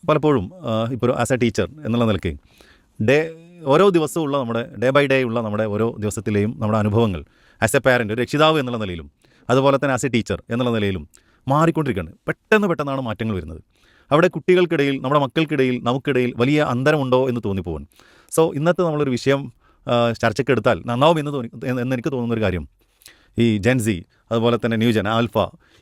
പലപ്പോഴും ഇപ്പോൾ as A teacher എന്നുള്ള നിലയ്ക്ക് ഡേ ഓരോ ദിവസവും ഉള്ള നമ്മുടെ ഡേ ബൈ ഡേ ഉള്ള നമ്മുടെ ഓരോ ദിവസത്തിലെയും നമ്മുടെ അനുഭവങ്ങൾ ആസ് എ പാരൻറ്റ്, ഒരു രക്ഷിതാവ് എന്നുള്ള നിലയിലും അതുപോലെ തന്നെ ആസ് എ ടീച്ചർ എന്നുള്ള നിലയിലും മാറിക്കൊണ്ടിരിക്കുകയാണ്. പെട്ടെന്നാണ് മാറ്റങ്ങൾ വരുന്നത്. അവിടെ കുട്ടികൾക്കിടയിൽ, നമ്മുടെ മക്കൾക്കിടയിൽ, നമുക്കിടയിൽ വലിയ അന്തരമുണ്ടോ എന്ന് തോന്നിപ്പോകും. സോ ഇന്നത്തെ നമ്മളൊരു വിഷയം ചർച്ചയ്ക്കെടുത്താൽ നന്നാവും എന്നെനിക്ക് തോന്നുന്നൊരു കാര്യം, ഈ ജെൻസി, അതുപോലെ തന്നെ ന്യൂജൻ, ആൽഫ,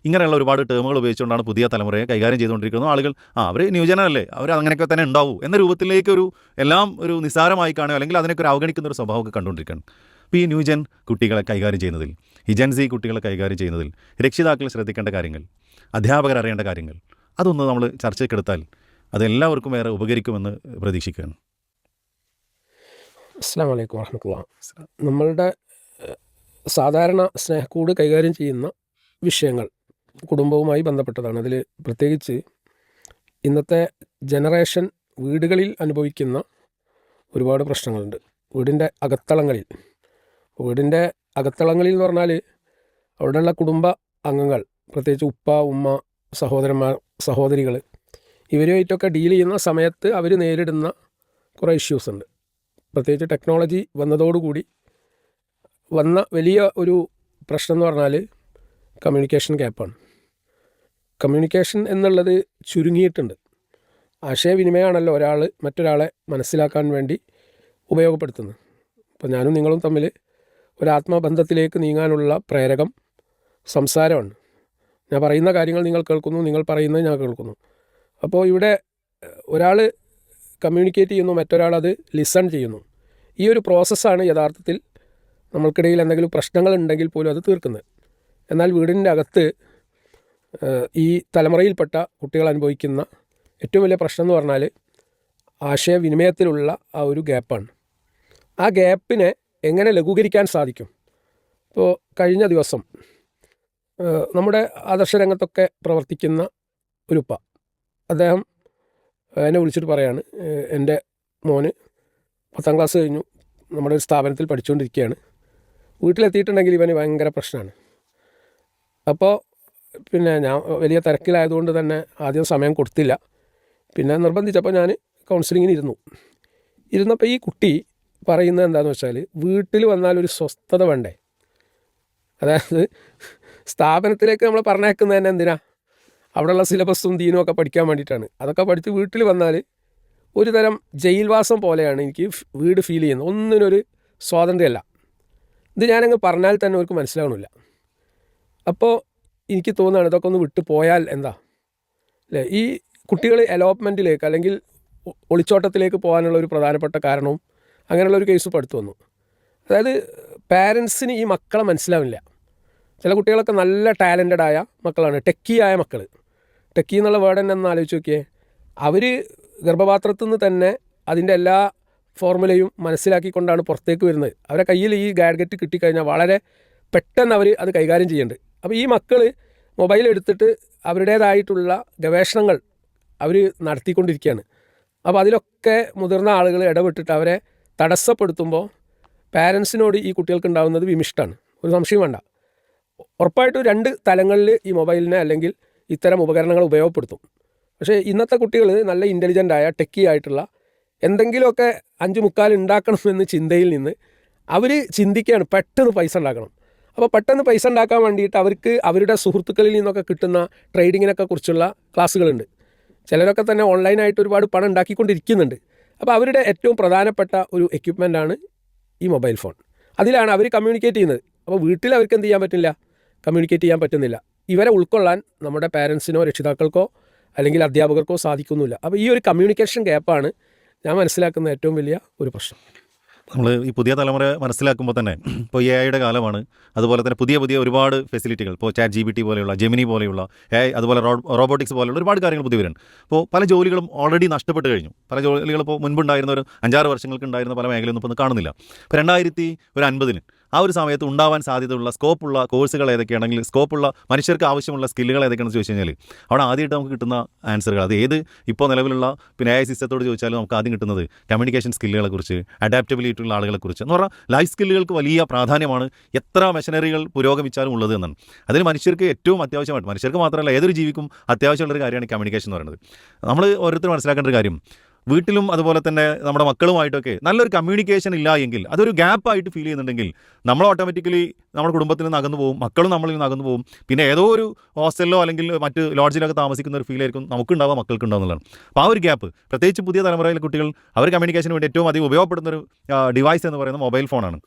ഇങ്ങനെയുള്ള ഒരുപാട് ടേമുകൾ ഉപയോഗിച്ചുകൊണ്ടാണ് പുതിയ തലമുറയെ കൈകാര്യം ചെയ്തുകൊണ്ടിരിക്കുന്നത്. ആളുകൾ അവർ ന്യൂജനല്ലേ, അവർ അങ്ങനെയൊക്കെ തന്നെ ഉണ്ടാവൂ എന്ന രൂപത്തിലേക്കൊരു എല്ലാം ഒരു നിസ്സാരമായി കാണുക, അല്ലെങ്കിൽ അതിനൊക്കെ ഒരു അവഗണിക്കുന്ന ഒരു സ്വഭാവമൊക്കെ കണ്ടുകൊണ്ടിരിക്കുകയാണ്. അപ്പോൾ ഈ ന്യൂജൻ കുട്ടികളെ കൈകാര്യം ചെയ്യുന്നതിൽ, ഈ ജെൻസി കുട്ടികളെ കൈകാര്യം ചെയ്യുന്നതിൽ രക്ഷിതാക്കൾ ശ്രദ്ധിക്കേണ്ട കാര്യങ്ങൾ, അധ്യാപകർ അറിയേണ്ട കാര്യങ്ങൾ, അതൊന്ന് നമ്മൾ ചർച്ചയ്ക്കെടുത്താൽ അതെല്ലാവർക്കും ഏറെ ഉപകരിക്കുമെന്ന് പ്രതീക്ഷിക്കുകയാണ്. അസ്സലാമു അലൈക്കും വറഹ്മത്തുള്ളാഹി. നമ്മളുടെ സാധാരണ സ്നേഹക്കൂട് കൈകാര്യം ചെയ്യുന്ന വിഷയങ്ങൾ കുടുംബവുമായി ബന്ധപ്പെട്ടതാണ്. അതിൽ പ്രത്യേകിച്ച് ഇന്നത്തെ ജനറേഷൻ വീടുകളിൽ അനുഭവിക്കുന്ന ഒരുപാട് പ്രശ്നങ്ങളുണ്ട്. വീടിൻ്റെ അകത്തളങ്ങളിൽ എന്ന് പറഞ്ഞാൽ അവിടെയുള്ള കുടുംബ അംഗങ്ങൾ, പ്രത്യേകിച്ച് ഉപ്പ, ഉമ്മ, സഹോദരന്മാർ, സഹോദരികൾ, ഇവരുമായിട്ടൊക്കെ ഡീൽ ചെയ്യുന്ന സമയത്ത് അവർ നേരിടുന്ന കുറേ ഇഷ്യൂസ് ഉണ്ട്. പ്രത്യേകിച്ച് ടെക്നോളജി വന്നതോടുകൂടി വന്ന വലിയ ഒരു പ്രശ്നം എന്ന് പറഞ്ഞാൽ കമ്മ്യൂണിക്കേഷൻ ഗ്യാപ്പാണ്. കമ്മ്യൂണിക്കേഷൻ എന്നുള്ളത് ചുരുങ്ങിയിട്ടുണ്ട്. ആശയവിനിമയമാണല്ലോ ഒരാൾ മറ്റൊരാളെ മനസ്സിലാക്കാൻ വേണ്ടി ഉപയോഗപ്പെടുത്തുന്നത്. ഇപ്പോൾ ഞാനും നിങ്ങളും തമ്മിൽ ഒരാത്മബന്ധത്തിലേക്ക് നീങ്ങാനുള്ള പ്രേരകം സംസാരമാണ്. ഞാൻ പറയുന്ന കാര്യങ്ങൾ നിങ്ങൾ കേൾക്കുന്നു, നിങ്ങൾ പറയുന്നത് ഞാൻ കേൾക്കുന്നു. അപ്പോൾ ഇവിടെ ഒരാൾ കമ്മ്യൂണിക്കേറ്റ് ചെയ്യുന്നു, മറ്റൊരാളത് ലിസൺ ചെയ്യുന്നു. ഈ ഒരു പ്രോസസ്സാണ് യഥാർത്ഥത്തിൽ നമ്മൾക്കിടയിൽ എന്തെങ്കിലും പ്രശ്നങ്ങളുണ്ടെങ്കിൽ പോലും അത് തീർക്കുന്നത്. എന്നാൽ വീടിൻ്റെ അകത്ത് ഈ തലമുറയിൽപ്പെട്ട കുട്ടികൾ അനുഭവിക്കുന്ന ഏറ്റവും വലിയ പ്രശ്നം എന്ന് പറഞ്ഞാൽ ആശയവിനിമയത്തിലുള്ള ആ ഒരു ഗ്യാപ്പാണ്. ആ ഗ്യാപ്പിനെ എങ്ങനെ ലഘൂകരിക്കാൻ സാധിക്കും? ഇപ്പോൾ കഴിഞ്ഞ ദിവസം നമ്മുടെ ആദർശരംഗത്തൊക്കെ പ്രവർത്തിക്കുന്ന ഒരു ഉപ്പ, അദ്ദേഹം എന്നെ വിളിച്ചിട്ട് പറയാണ്, എൻ്റെ മോന് 10ാം ക്ലാസ് കഴിഞ്ഞു, നമ്മുടെ ഒരു സ്ഥാപനത്തിൽ പഠിച്ചുകൊണ്ടിരിക്കുകയാണ്, വീട്ടിലെത്തിയിട്ടുണ്ടെങ്കിൽ ഇവന് ഭയങ്കര പ്രശ്നമാണ്. അപ്പോൾ പിന്നെ ഞാൻ വലിയ തിരക്കിലായതുകൊണ്ട് തന്നെ ആദ്യം സമയം കൊടുത്തില്ല. പിന്നെ നിർബന്ധിച്ചപ്പോൾ ഞാൻ കൗൺസിലിങ്ങിന് ഇരുന്നപ്പോൾ ഈ കുട്ടി പറയുന്നത് എന്താണെന്ന് വെച്ചാൽ, വീട്ടിൽ വന്നാൽ ഒരു സ്വസ്ഥത വേണ്ടേ. അതായത് സ്ഥാപനത്തിലേക്ക് നമ്മൾ പറഞ്ഞേക്കുന്നത് തന്നെ എന്തിനാ? അവിടെയുള്ള സിലബസും ദീനും ഒക്കെ പഠിക്കാൻ വേണ്ടിയിട്ടാണ്. അതൊക്കെ പഠിച്ച് വീട്ടിൽ വന്നാൽ ഒരു തരം ജയിൽവാസം പോലെയാണ് എനിക്ക് വീട് ഫീൽ ചെയ്യുന്നത്. ഒന്നിനൊരു സ്വാതന്ത്ര്യമല്ല. ഇത് ഞാനങ്ങ് പറഞ്ഞാൽ തന്നെ അവർക്ക് മനസ്സിലാവണില്ല. അപ്പോൾ എനിക്ക് തോന്നുകയാണ് ഇതൊക്കെ ഒന്ന് വിട്ടു പോയാൽ എന്താ അല്ലേ. ഈ കുട്ടികൾ അലോപ്മെൻറ്റിലേക്ക് അല്ലെങ്കിൽ ഒളിച്ചോട്ടത്തിലേക്ക് പോകാനുള്ള ഒരു പ്രധാനപ്പെട്ട കാരണവും അങ്ങനെയുള്ളൊരു കേസ് ഇപ്പോൾ അടുത്ത് വന്നു. അതായത് പാരൻസിന് ഈ മക്കളെ മനസ്സിലാവില്ല. ചില കുട്ടികളൊക്കെ നല്ല ടാലൻറ്റഡായ മക്കളാണ്, ടെക്കിയായ മക്കൾ. ടെക്കി എന്നുള്ള വേർഡ് തന്നെ ഒന്ന് ആലോചിച്ച് നോക്കിയേ. അവർ ഗർഭപാത്രത്തിൽ നിന്ന് തന്നെ അതിൻ്റെ എല്ലാ ഫോർമുലയും മനസ്സിലാക്കിക്കൊണ്ടാണ് പുറത്തേക്ക് വരുന്നത്. അവരുടെ കയ്യിൽ ഈ ഗാഡ്ഗറ്റ് കിട്ടിക്കഴിഞ്ഞാൽ വളരെ പെട്ടെന്ന് അവർ അത് കൈകാര്യം ചെയ്യുന്നുണ്ട്. അപ്പോൾ ഈ മക്കൾ മൊബൈൽ എടുത്തിട്ട് അവരുടേതായിട്ടുള്ള ഗവേഷണങ്ങൾ അവർ നടത്തിക്കൊണ്ടിരിക്കുകയാണ്. അപ്പോൾ അതിലൊക്കെ മുതിർന്ന ആളുകൾ ഇടപെട്ടിട്ട് അവരെ തടസ്സപ്പെടുത്തുമ്പോൾ പാരൻസിനോട് ഈ കുട്ടികൾക്ക് ഉണ്ടാകുന്നത് വിമിഷ്ടമാണ്, ഒരു സംശയം വേണ്ട. ഉറപ്പായിട്ടും 2 തലങ്ങളിൽ ഈ മൊബൈലിനെ അല്ലെങ്കിൽ ഇത്തരം ഉപകരണങ്ങൾ ഉപയോഗപ്പെടുത്തും. പക്ഷേ ഇന്നത്തെ കുട്ടികൾ നല്ല ഇൻ്റലിജൻ്റായ ടെക്കി ആയിട്ടുള്ള എന്തെങ്കിലുമൊക്കെ 5 ഉണ്ടാക്കണമെന്ന് ചിന്തയിൽ നിന്ന് അവർ ചിന്തിക്കുകയാണ് പെട്ടെന്ന് പൈസ ഉണ്ടാക്കണം. അപ്പോൾ പെട്ടെന്ന് പൈസ ഉണ്ടാക്കാൻ വേണ്ടിയിട്ട് അവർക്ക് അവരുടെ സുഹൃത്തുക്കളിൽ നിന്നൊക്കെ കിട്ടുന്ന ട്രേഡിങ്ങിനൊക്കെ കുറിച്ചുള്ള ക്ലാസ്സുകളുണ്ട്. ചിലരൊക്കെ തന്നെ ഓൺലൈനായിട്ട് ഒരുപാട് പണം ഉണ്ടാക്കിക്കൊണ്ടിരിക്കുന്നുണ്ട്. അപ്പോൾ അവരുടെ ഏറ്റവും പ്രധാനപ്പെട്ട ഒരു എക്യുപ്മെൻ്റാണ് ഈ മൊബൈൽ ഫോൺ. അതിലാണ് അവർ കമ്മ്യൂണിക്കേറ്റ് ചെയ്യുന്നത്. അപ്പോൾ വീട്ടിൽ അവർക്ക് എന്ത് ചെയ്യാൻ പറ്റില്ല, കമ്മ്യൂണിക്കേറ്റ് ചെയ്യാൻ പറ്റുന്നില്ല. ഇവരെ ഉൾക്കൊള്ളാൻ നമ്മുടെ പാരൻസിനോ രക്ഷിതാക്കൾക്കോ അല്ലെങ്കിൽ അധ്യാപകർക്കോ സാധിക്കുന്നില്ല. അപ്പോൾ ഈ ഒരു കമ്മ്യൂണിക്കേഷൻ ഗ്യാപ്പാണ് ഞാൻ മനസ്സിലാക്കുന്ന ഏറ്റവും വലിയ ഒരു പ്രശ്നം. നമ്മൾ ഈ പുതിയ തലമുറ മനസ്സിലാക്കുമ്പോൾ തന്നെ ഇപ്പോൾ AI കാലമാണ്. അതുപോലെ തന്നെ പുതിയ ഒരുപാട് ഫെസിലിറ്റികൾ, ഇപ്പോൾ ChatGPT പോലെയുള്ള, ജെമിനി പോലെയുള്ള AI, അതുപോലെ റോബോട്ടിക്സ് പോലെയുള്ള ഒരുപാട് കാര്യങ്ങൾ പുതിയ വരുന്നുണ്ട്. അപ്പോൾ പല ജോലികളും ഓൾറെഡി നഷ്ടപ്പെട്ട് കഴിഞ്ഞു. പല ജോലികൾ ഇപ്പോൾ മുൻപുണ്ടായിരുന്ന ഒരു 5-6 വർഷങ്ങൾക്ക് ഉണ്ടായിരുന്ന പല മേഖലയൊന്നും ഇപ്പോൾ കാണുന്നില്ല. ഇപ്പോൾ 2050 ആ ഒരു സമയത്ത് ഉണ്ടാവാൻ സാധ്യതയുള്ള സ്കോപ്പുള്ള കോഴ്സുകൾ ഏതൊക്കെയാണെങ്കിൽ സ്കോപ്പുള്ള മനുഷ്യർക്ക് ആവശ്യമുള്ള സ്കില്ലുകൾ ഏതൊക്കെയാണെന്ന് ചോദിച്ചു കഴിഞ്ഞാൽ അവിടെ ആദ്യമായിട്ട് നമുക്ക് കിട്ടുന്ന ആൻസറുകൾ അത് ഏത് ഇപ്പോൾ നിലവിലുള്ള പിന്നെ AI സിസ്റ്റത്തോട് ചോദിച്ചാലും നമുക്ക് ആദ്യം കിട്ടുന്നത് കമ്മ്യൂണിക്കേഷൻ സ്കില്ലുകളെക്കുറിച്ച്, അഡാപ്റ്റബിലിറ്റി ഉള്ള ആളുകളെക്കുറിച്ച് എന്ന് പറഞ്ഞാൽ ലൈഫ് സ്കില്ലുകൾക്ക് വലിയ പ്രാധാന്യമാണ് എത്ര മെഷനറികൾ പുരോഗമിച്ചാലും ഉള്ളത് എന്നാണ്. അതിൽ മനുഷ്യർക്ക് ഏറ്റവും അത്യാവശ്യമായിട്ട്, മനുഷ്യർക്ക് മാത്രമല്ല ഏതൊരു ജീവിക്കും അത്യാവശ്യമുള്ളൊരു കാര്യമാണ് കമ്മ്യൂണിക്കേഷൻ എന്ന് പറയുന്നത്. നമ്മൾ ഓരോരുത്തരും മനസ്സിലാക്കേണ്ട ഒരു കാര്യം, വീട്ടിലും അതുപോലെ തന്നെ നമ്മുടെ മക്കളുമായിട്ടൊക്കെ നല്ലൊരു കമ്മ്യൂണിക്കേഷൻ ഇല്ല എങ്കിൽ അതൊരു ഗ്യാപ്പായിട്ട് ഫീൽ ചെയ്യുന്നുണ്ടെങ്കിൽ നമ്മൾ ഓട്ടോമാറ്റിക്കലി നമ്മുടെ കുടുംബത്തിൽ നിന്ന് അകന്നു പോകും, മക്കളും നമ്മളിൽ നിന്ന് അകന്നു പോകും. പിന്നെ ഏതോ ഒരു ഹോസ്റ്റലിലോ അല്ലെങ്കിൽ മറ്റ് ലോഡ്ജിലൊക്കെ താമസിക്കുന്ന ഒരു ഫീലായിരിക്കും നമുക്കുണ്ടാവുക, മക്കൾക്കുണ്ടാവുന്നതാണ്. അപ്പോൾ ആ ഒരു ഗ്യാപ്പ്, പ്രത്യേകിച്ച് പുതിയ തലമുറയിലെ കുട്ടികൾ അവർ കമ്മ്യൂണിക്കേഷന് വേണ്ടി ഏറ്റവും അധികം ഉപയോഗപ്പെടുന്ന ഒരു ഡിവൈസ് എന്ന് പറയുന്നത് മൊബൈൽ ഫോണാണ്.